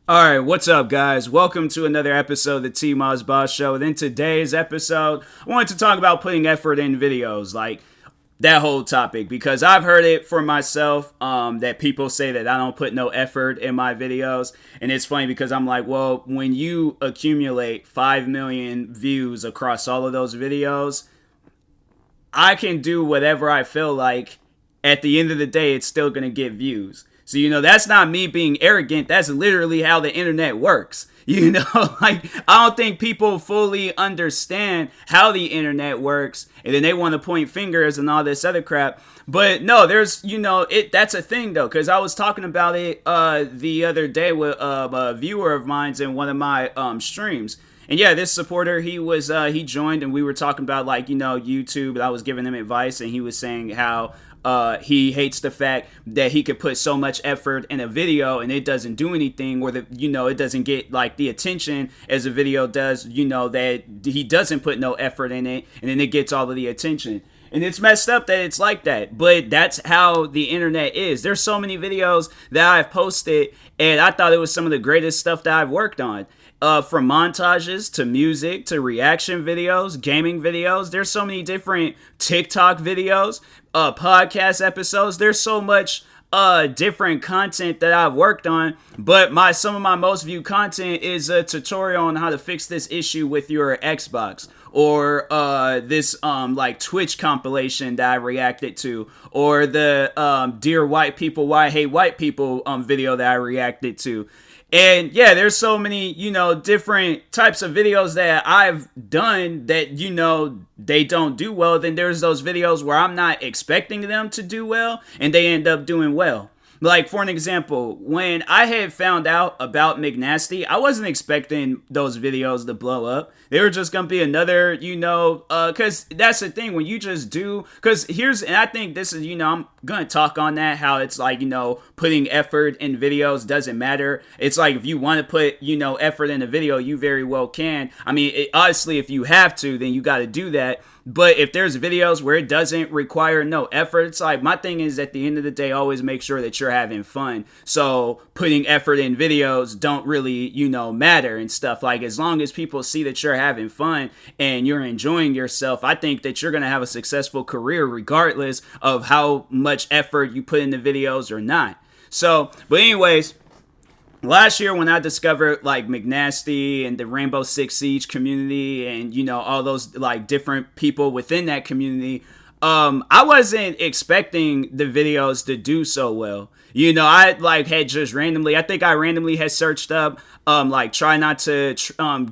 All right, what's up, guys? Welcome to another episode of the TMossBoss Show. And in today's episode, I wanted to talk about putting effort in videos, like that whole topic, because I've heard it for myself that people say that I don't put no effort in my videos. And it's funny because I'm like, well, when you accumulate 5 million views across all of those videos, I can do whatever I feel like. At the end of the day, it's still going to get views. So, that's not me being arrogant. That's literally how the internet works. Like, I don't think people fully understand how the internet works. And then they want to point fingers and all this other crap. But no, there's, that's a thing, though. Because I was talking about it the other day with a viewer of mine in one of my streams. And yeah, this supporter, he joined and we were talking about YouTube. And I was giving him advice and he was saying how he hates the fact that he could put so much effort in a video and it doesn't do anything, or it doesn't get like the attention as a video does, that he doesn't put no effort in it and then it gets all of the attention. And it's messed up that it's like that, but that's how the internet is. There's so many videos that I've posted and I thought it was some of the greatest stuff that I've worked on. From montages to music to reaction videos, gaming videos. There's so many different TikTok videos, podcast episodes. There's so much different content that I've worked on. But some of my most viewed content is a tutorial on how to fix this issue with your Xbox. Or this Twitch compilation that I reacted to. Or the Dear White People, Why I Hate White People video that I reacted to. And yeah, there's so many, different types of videos that I've done that, they don't do well. Then there's those videos where I'm not expecting them to do well and they end up doing well. Like, for an example, when I had found out about McNasty, I wasn't expecting those videos to blow up. They were just going to be another, because that's the thing when you just do, and I think this is, I'm going to talk on that, how it's like, putting effort in videos doesn't matter. It's like, if you want to put, effort in a video, you very well can. I mean, obviously, if you have to, then you got to do that. But if there's videos where it doesn't require no effort, it's like, my thing is at the end of the day, always make sure that you're having fun. So putting effort in videos don't really, matter and stuff. Like, as long as people see that you're having fun and you're enjoying yourself, I think that you're going to have a successful career regardless of how much effort you put in the videos or not. So, but anyways, last year when I discovered like McNasty and the Rainbow Six Siege community and all those different people within that community, I wasn't expecting the videos to do so well. I had just randomly, I think I randomly had searched up try not to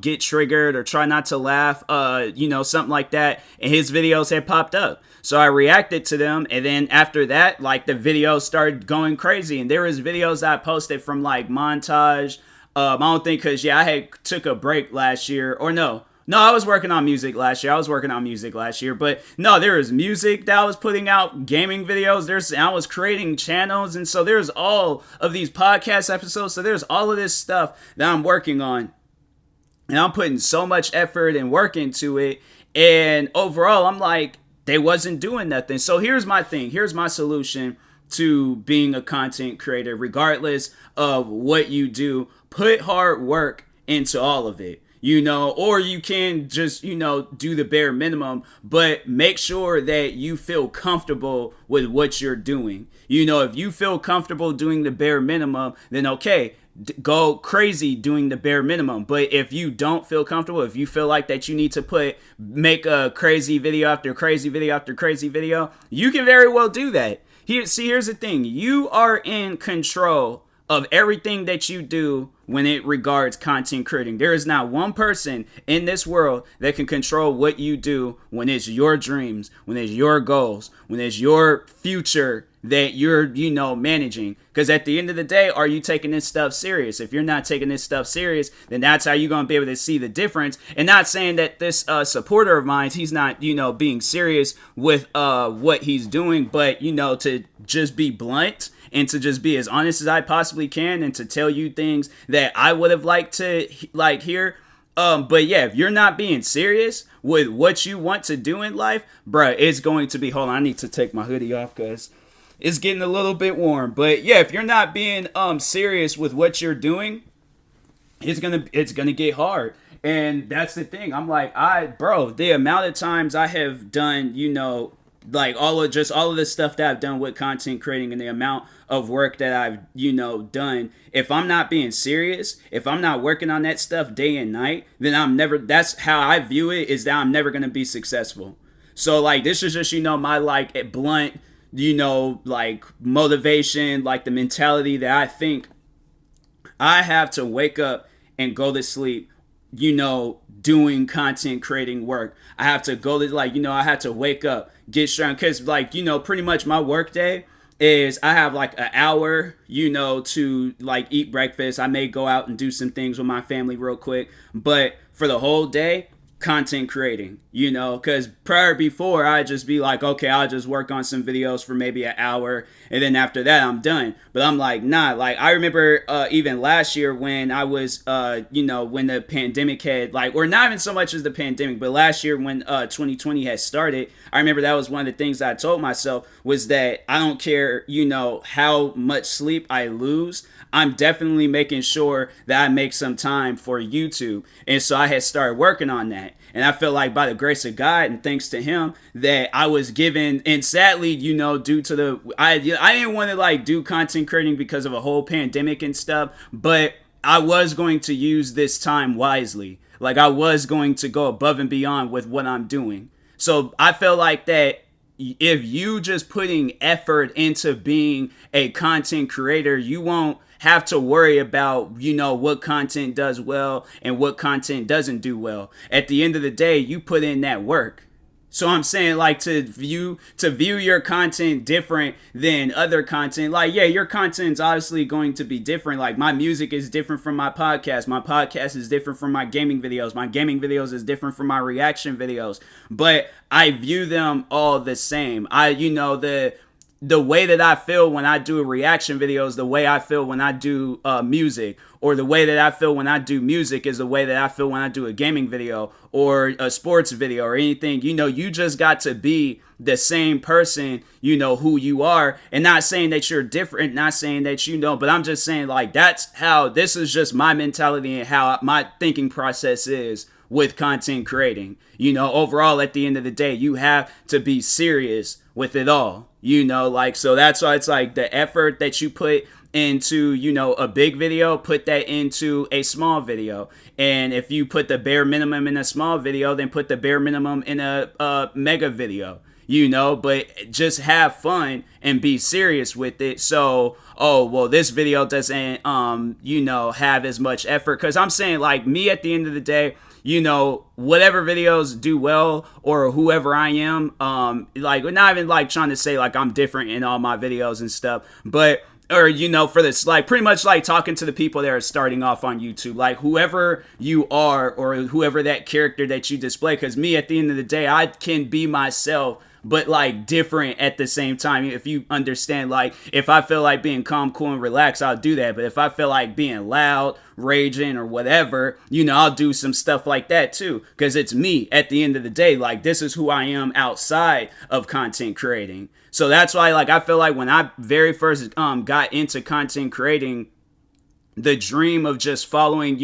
get triggered or try not to laugh, something like that, and his videos had popped up. So I reacted to them, and then after that, the videos started going crazy, and there was videos that I posted from montage. I don't think, because I had took a break last year, or no, I was working on music last year. But no, there was music that I was putting out, gaming videos. I was creating channels, and so there's all of these podcast episodes. So there's all of this stuff that I'm working on, and I'm putting so much effort and work into it. And overall, I'm like, they wasn't doing nothing. So here's my thing. Here's my solution to being a content creator, regardless of what you do. Put hard work into all of it. Or you can just, do the bare minimum, but make sure that you feel comfortable with what you're doing. If you feel comfortable doing the bare minimum, then okay, go crazy doing the bare minimum. But if you don't feel comfortable, if you feel like that you need to make a crazy video after crazy video after crazy video, you can very well do that. Here's the thing. You are in control of everything that you do when it regards content creating. There is not one person in this world that can control what you do when it's your dreams, when it's your goals, when it's your future that you're, managing. Because at the end of the day, are you taking this stuff serious? If you're not taking this stuff serious, then that's how you're going to be able to see the difference. And not saying that this supporter of mine, he's not, being serious with what he's doing, but, to just be blunt and to just be as honest as I possibly can and to tell you things that I would have liked to hear. But yeah, if you're not being serious with what you want to do in life, bruh, it's going to be, hold on, I need to take my hoodie off because it's getting a little bit warm. But yeah, if you're not being serious with what you're doing, it's gonna get hard. And that's the thing. I'm like, bro, the amount of times I have done, like all of the stuff that I've done with content creating, and the amount of work that I've, done, if I'm not being serious, if I'm not working on that stuff day and night, then that's how I view it, is that I'm never gonna be successful. So like, this is just, my like blunt, like motivation, like the mentality that I think I have to wake up and go to sleep, doing content creating work. I have to go to, like, I have to wake up, get strong. Because, like, pretty much my work day is I have like an hour, to like eat breakfast. I may go out and do some things with my family real quick. But for the whole day, content creating, because before I'd just be like, okay, I'll just work on some videos for maybe an hour, and then after that I'm done. But I'm like, nah. Like, I remember even last year when I was when the pandemic had, like, or not even so much as the pandemic, but last year when 2020 had started, I remember that was one of the things that I told myself, was that I don't care how much sleep I lose, I'm definitely making sure that I make some time for YouTube. And so I had started working on that. And I feel like, by the grace of God and thanks to him, that I was given, and sadly, due to I didn't want to like do content creating because of a whole pandemic and stuff, but I was going to use this time wisely. Like, I was going to go above and beyond with what I'm doing. So I feel like that if you just putting effort into being a content creator, you won't have to worry about, what content does well and what content doesn't do well. At the end of the day, you put in that work. So I'm saying, like, to view your content different than other content. Like, yeah, your content's obviously going to be different. Like, my music is different from my podcast. My podcast is different from my gaming videos. My gaming videos is different from my reaction videos. But I view them all the same. The way that I feel when I do a reaction video is the way I feel when I do music, or the way that I feel when I do music is the way that I feel when I do a gaming video or a sports video or anything. You just got to be the same person, who you are, and not saying that you're different, not saying that, but I'm just saying, like, this is just my mentality and how my thinking process is with content creating. Overall, at the end of the day, you have to be serious with it all, like, so that's why it's like the effort that you put into, a big video, put that into a small video. And if you put the bare minimum in a small video, then put the bare minimum in a mega video. But just have fun and be serious with it. So, this video doesn't, have as much effort. Because I'm saying, like, me, at the end of the day, whatever videos do well, or whoever I am, like, not even like trying to say like I'm different in all my videos and stuff, but, or, for this, like, pretty much like talking to the people that are starting off on YouTube, like, whoever you are, or whoever that character that you display. Because me, at the end of the day, I can be myself, but like different at the same time. If you understand, like, if I feel like being calm, cool, and relaxed, I'll do that. But if I feel like being loud, raging, or whatever, I'll do some stuff like that too. Because it's me at the end of the day. Like, this is who I am outside of content creating. So that's why, like, I feel like when I very first got into content creating, the dream of just following,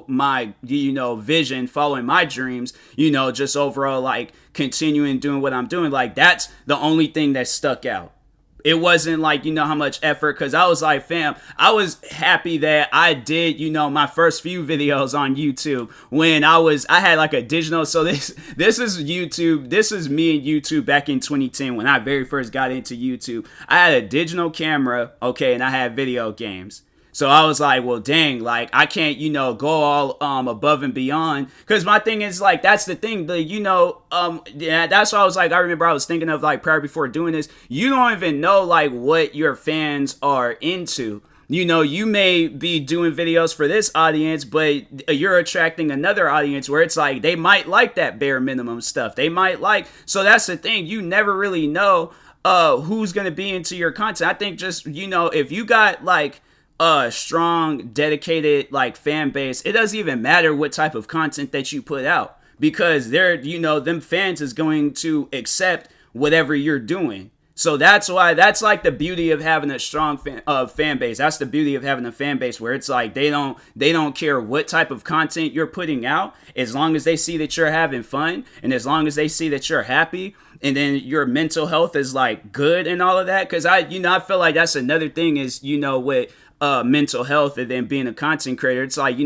my, vision, following my dreams, just overall, like, continuing doing what I'm doing, like, that's the only thing that stuck out. It wasn't like, how much effort, because I was like, fam, I was happy that I did, my first few videos on YouTube when I had like a digital. So this is YouTube. This is me and YouTube back in 2010 when I very first got into YouTube. I had a digital camera, okay, and I had video games. So I was like, well, dang, like, I can't, go all above and beyond. Because my thing is, like, that's the thing, yeah, that's why I was like, I remember I was thinking of, like, prior before doing this, you don't even know, like, what your fans are into. You may be doing videos for this audience, but you're attracting another audience where it's like, they might like that bare minimum stuff. They might like, so that's the thing, you never really know who's going to be into your content. I think just, if you got, like, a strong, dedicated, like, fan base, it doesn't even matter what type of content that you put out, because they're, them fans is going to accept whatever you're doing. So that's why, that's like the beauty of having a strong fan base. That's the beauty of having a fan base where it's like they don't care what type of content you're putting out, as long as they see that you're having fun and as long as they see that you're happy, and then your mental health is like good and all of that. Because I feel like that's another thing is, with mental health and then being a content creator, it's like,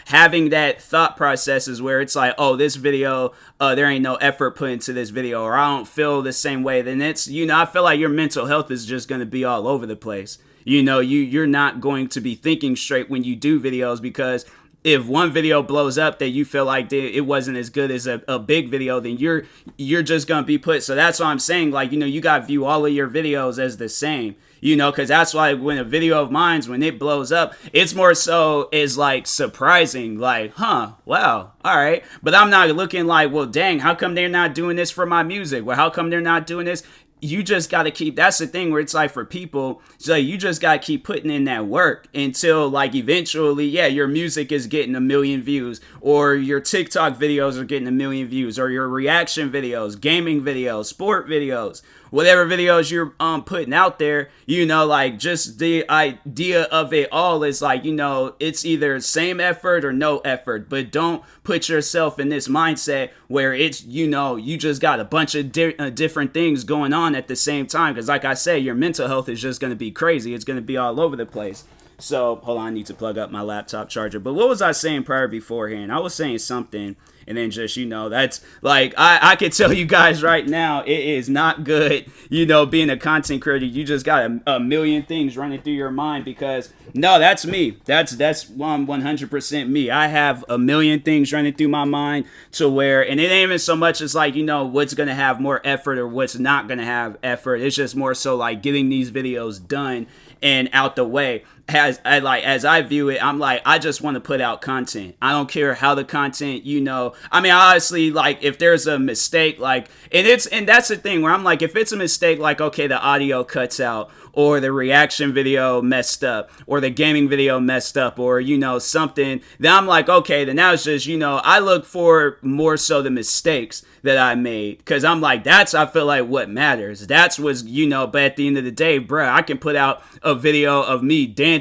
having that thought processes where it's like, oh, this video, there ain't no effort put into this video, or I don't feel the same way, then it's, I feel like your mental health is just going to be all over the place. You're not going to be thinking straight when you do videos, because if one video blows up that you feel like it wasn't as good as a big video, then you're just gonna be put. So that's why I'm saying, like, you gotta view all of your videos as the same, because that's why when a video of mine's, when it blows up, it's more so is like surprising, like, huh, wow, all right. But I'm not looking like, well, dang, how come they're not doing this for my music? Well, how come they're not doing this? You just got to keep, that's the thing where it's like, for people, it's like you just got to keep putting in that work until like eventually, yeah, your music is getting 1 million views, or your TikTok videos are getting 1 million views, or your reaction videos, gaming videos, sport videos, whatever videos you're putting out there, like just the idea of it all is like, it's either same effort or no effort. But don't put yourself in this mindset where it's, you just got a bunch of different things going on at the same time. Because like I said, your mental health is just going to be crazy. It's going to be all over the place. So hold on, I need to plug up my laptop charger. But what was I saying prior beforehand? I was saying something, and then just, that's like, I could tell you guys right now, it is not good, being a content creator. You just got a million things running through your mind, because no, that's me. That's 100% me. I have a million things running through my mind to where, and it ain't even so much as like, what's going to have more effort or what's not going to have effort. It's just more so like getting these videos done and out the way. As I view it, I'm like, I just want to put out content. I don't care how the content, I mean, honestly, like, if there's a mistake, like, and that's the thing where I'm like, if it's a mistake, like, okay, the audio cuts out, or the reaction video messed up, or the gaming video messed up, or, something, then I'm like, okay, then now it's just, I look for more so the mistakes that I made, because I'm like, that's, I feel like, what matters. That's what's, but at the end of the day, bruh, I can put out a video of me dancing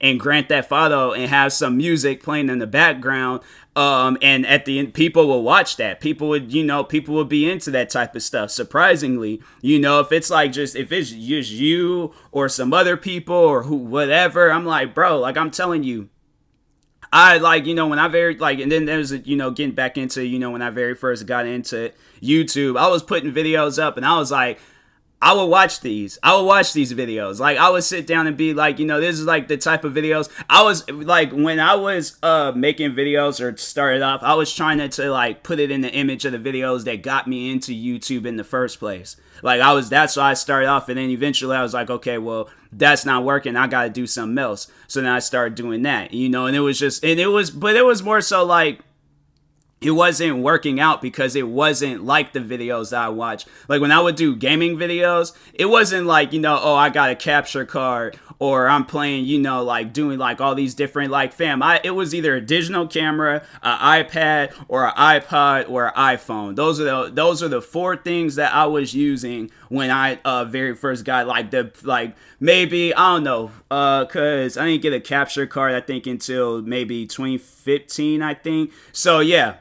and Grand Theft Auto and have some music playing in the background, and at the end, people will watch that. People would be into that type of stuff. Surprisingly, if it's like if it's just you or some other people or whatever, I'm like, bro, like, I'm telling you, I like, when I and then there's, getting back into, when I very first got into YouTube, I was putting videos up and I was like, I would watch these videos. Like, I would sit down and be like, this is like the type of videos I was like, when I was making videos or started off, I was trying to like put it in the image of the videos that got me into YouTube in the first place. Like, that's why I started off, and then eventually I was like, okay, well, that's not working. I got to do something else. So then I started doing that, and it was more so like, it wasn't working out because it wasn't like the videos that I watched. Like, when I would do gaming videos, it wasn't like, oh, I got a capture card, or I'm playing, like doing like all these different, like, it was either a digital camera, an iPad, or an iPod, or an iPhone. Those are the 4 things that I was using when I very first got maybe, I don't know, cause I didn't get a capture card, I think, until maybe 2015, I think. So yeah.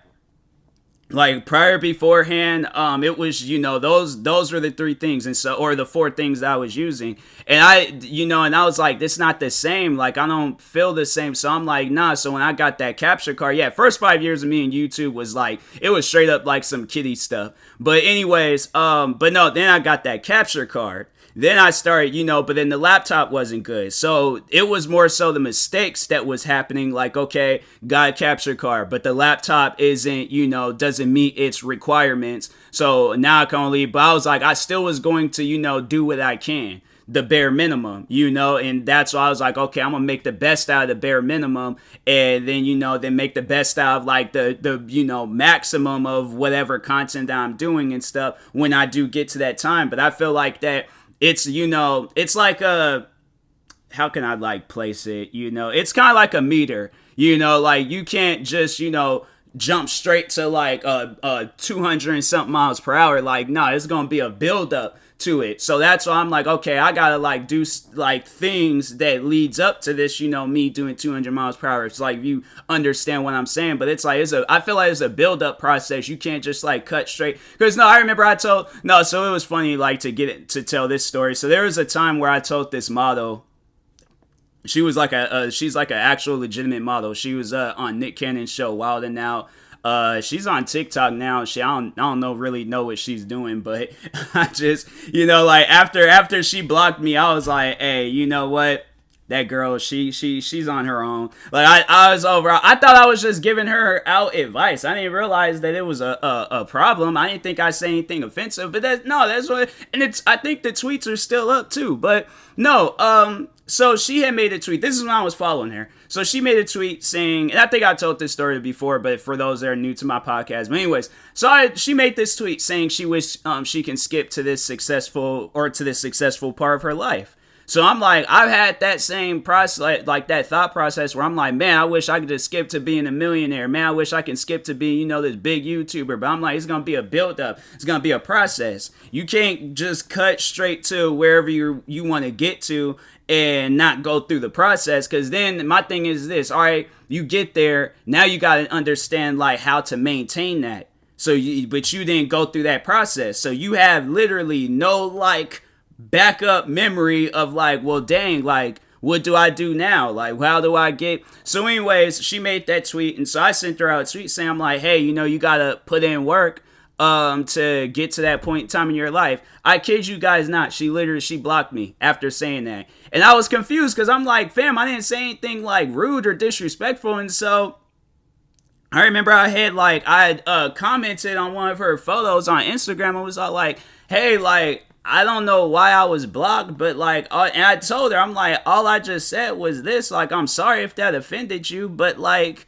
Like, prior beforehand, it was, those were the 3 things, and so, or the 4 things that I was using, and I was like, this not the same, like, I don't feel the same, so I'm like, nah. So when I got that capture card, yeah, first 5 years of me in YouTube was like, it was straight up like some kiddie stuff, but anyways, but no, then I got that capture card. Then I started, but then the laptop wasn't good. So it was more so the mistakes that was happening. Like, okay, got a capture card, but the laptop isn't, doesn't meet its requirements. So now I can only, but I was like, I still was going to, do what I can. The bare minimum, and that's why I was like, okay, I'm gonna make the best out of the bare minimum, and then, then make the best out of like the maximum of whatever content that I'm doing and stuff when I do get to that time. But I feel like that it's, it's like how can I like place it? It's kind of like a meter, like, you can't just, jump straight to like 200 and something miles per hour. Like, no, it's gonna be a build up to it. So that's why I'm like, okay, I gotta like do like things that leads up to this, me doing 200 miles per hour. It's like, you understand what I'm saying, but it's like, I feel like it's a build up process. You can't just like cut straight. Because I remember so it was funny, like, to tell this story. So there was a time where I told this model, she was like she's like an actual legitimate model. She was on Nick Cannon's show Wild and Out. She's on TikTok now. I don't really know what she's doing, but I just, like, after she blocked me, I was like, hey, you know what? That girl, she's on her own. Like, I was overall, I thought I was just giving her out advice. I didn't realize that it was a problem. I didn't think I said anything offensive, but that's what, and I think the tweets are still up too, but no, so she had made a tweet. This is when I was following her. So she made a tweet saying, and I think I told this story before, but for those that are new to my podcast. But anyways, she made this tweet saying she wished she can skip to this successful part of her life. So I'm like, I've had that same process, like that thought process where I'm like, man, I wish I could just skip to being a millionaire. Man, I wish I can skip to being, this big YouTuber. But I'm like, it's going to be a build up. It's going to be a process. You can't just cut straight to wherever you want to get to and not go through the process. Because then my thing is this, all right, you get there. Now you got to understand like how to maintain that. But you didn't go through that process. So you have literally no like backup memory of like, well, dang, like, what do I do now? Like, how do I get? So anyways, she made that tweet. And so I sent her out a tweet saying, I'm like, hey, you got to put in work to get to that point in time in your life. I kid you guys not. She blocked me after saying that. And I was confused because I'm like, fam, I didn't say anything like rude or disrespectful. And so I remember I had commented on one of her photos on Instagram and was all like, hey, like, I don't know why I was blocked, but like, and I told her, I'm like, all I just said was this, like, I'm sorry if that offended you, but like,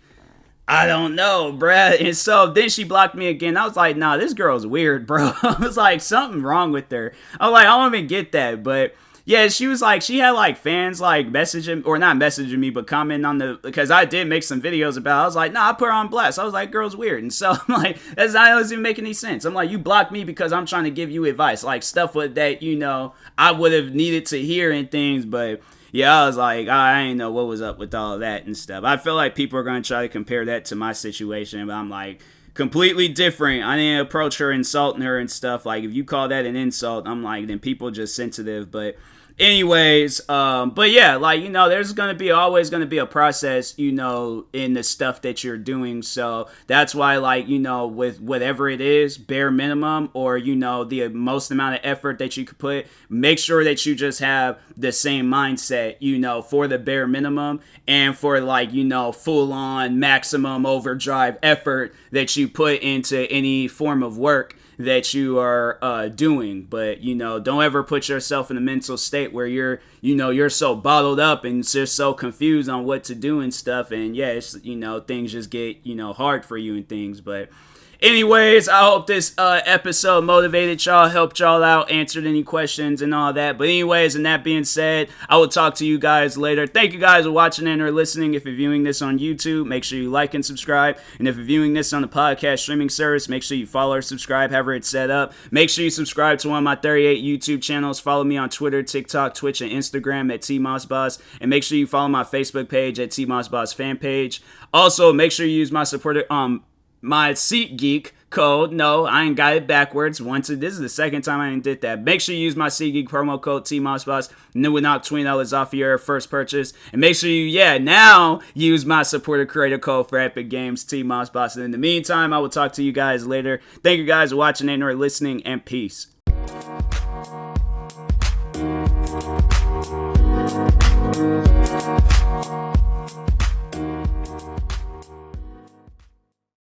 I don't know, bruh. And so then she blocked me again. I was like, nah, this girl's weird, bro. I was like, something wrong with her. I'm like, I don't even get that, but yeah, she was like, she had like fans like messaging, or not messaging me, but commenting on because I did make some videos about it. I was like, nah, I put her on blast. I was like, girl's weird. And so I'm like, that doesn't even make any sense. I'm like, you blocked me because I'm trying to give you advice, like stuff with that, I would have needed to hear and things. But yeah, I was like, I didn't know what was up with all of that and stuff. I feel like people are going to try to compare that to my situation, but I'm like, completely different. I didn't approach her insulting her and stuff. Like, if you call that an insult, I'm like, then people just sensitive. But anyways, but yeah, like, there's always gonna be a process, in the stuff that you're doing. So that's why, like, with whatever it is, bare minimum, or the most amount of effort that you could put, make sure that you just have the same mindset, for the bare minimum, and for like, full on maximum overdrive effort that you put into any form of work that you are doing. But don't ever put yourself in a mental state where you're so bottled up and just so confused on what to do and stuff, and yeah, it's, things just get hard for you and things. But anyways, I hope this episode motivated y'all, helped y'all out, answered any questions and all that. But anyways, and that being said, I will talk to you guys later. Thank you guys for watching and or listening. If you're viewing this on YouTube, make sure you like and subscribe. And if you're viewing this on the podcast streaming service, make sure you follow or subscribe, however it's set up. Make sure you subscribe to one of my 38 YouTube channels. Follow me on Twitter, TikTok, Twitch, and Instagram at TMossBoss. And make sure you follow my Facebook page at TMossBoss fan page. Also, make sure you use my my SeatGeek code. No, I ain't got it backwards. This is the second time I did that. Make sure you use my SeatGeek promo code TMossBoss, and then we'll knock $20 off your first purchase. And make sure you, now use my supporter creator code for Epic Games, TMossBoss. And in the meantime, I will talk to you guys later. Thank you guys for watching and or listening, and peace.